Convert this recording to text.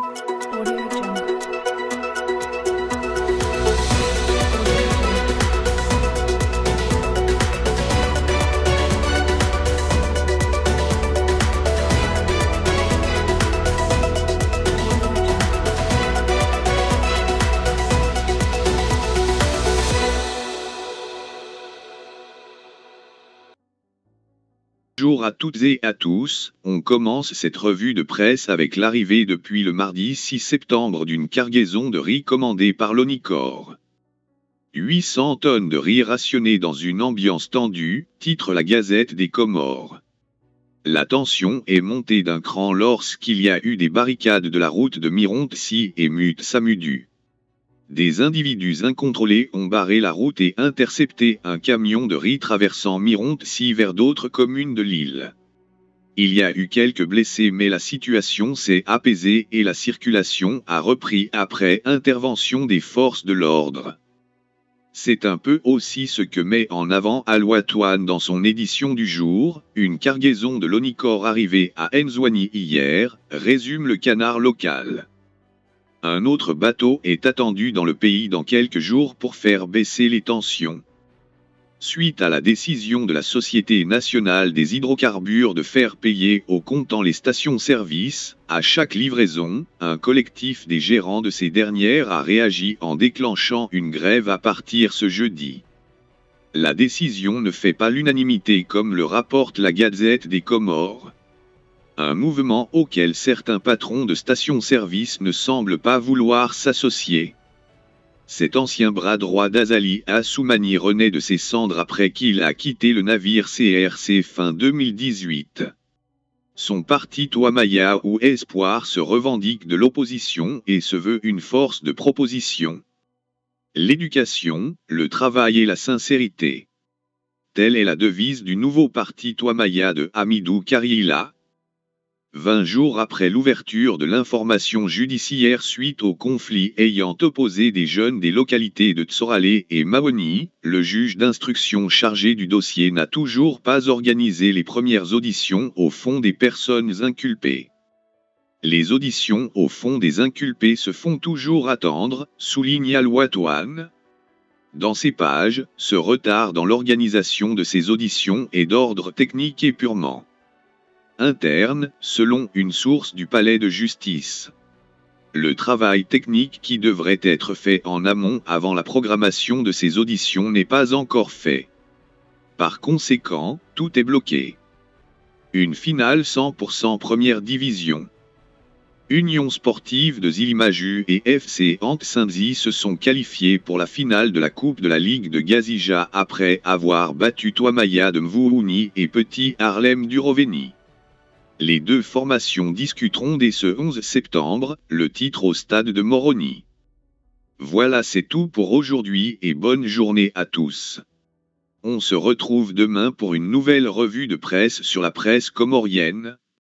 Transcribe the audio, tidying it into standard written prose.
Audio Jungle. Bonjour à toutes et à tous, on commence cette revue de presse avec l'arrivée depuis le mardi 6 septembre d'une cargaison de riz commandée par l'Onicor. 800 tonnes de riz rationnées dans une ambiance tendue, titre la Gazette des Comores. La tension est montée d'un cran lorsqu'il y a eu des barricades de la route de Mironte-Si et Mute-Samudu. Des individus incontrôlés ont barré la route et intercepté un camion de riz traversant Mironte-Si vers d'autres communes de l'île. Il y a eu quelques blessés mais la situation s'est apaisée et la circulation a repris après intervention des forces de l'ordre. C'est un peu aussi ce que met en avant Alouatoine dans son édition du jour, une cargaison de l'Onicor arrivée à Nzouani hier, résume le Canard local. Un autre bateau est attendu dans le pays dans quelques jours pour faire baisser les tensions. Suite à la décision de la Société nationale des hydrocarbures de faire payer au comptant les stations-service, à chaque livraison, un collectif des gérants de ces dernières a réagi en déclenchant une grève à partir ce jeudi. La décision ne fait pas l'unanimité comme le rapporte la Gazette des Comores. Un mouvement auquel certains patrons de stations-service ne semblent pas vouloir s'associer. Cet ancien bras droit d'Azali Assoumani renaît de ses cendres après qu'il a quitté le navire CRC fin 2018. Son parti Touamaya ou Espoir se revendique de l'opposition et se veut une force de proposition. L'éducation, le travail et la sincérité. Telle est la devise du nouveau parti Touamaya de Hamidou Kariila. 20 jours après l'ouverture de l'information judiciaire suite au conflit ayant opposé des jeunes des localités de Tsoralé et Mawoni, le juge d'instruction chargé du dossier n'a toujours pas organisé les premières auditions au fond des personnes inculpées. Les auditions au fond des inculpés se font toujours attendre, souligne Alouatoine. Dans ces pages, ce retard dans l'organisation de ces auditions est d'ordre technique et purement interne, selon une source du palais de justice. Le travail technique qui devrait être fait en amont avant la programmation de ces auditions n'est pas encore fait. Par conséquent, tout est bloqué. Une finale 100% première division. Union sportive de Zilimaju et FC Ante-Saint-Zi se sont qualifiés pour la finale de la Coupe de la Ligue de Gazija après avoir battu Touamaya de Mvououni et Petit Harlem du Roveni. Les deux formations discuteront dès ce 11 septembre, le titre au stade de Moroni. Voilà, c'est tout pour aujourd'hui et bonne journée à tous. On se retrouve demain pour une nouvelle revue de presse sur la presse comorienne.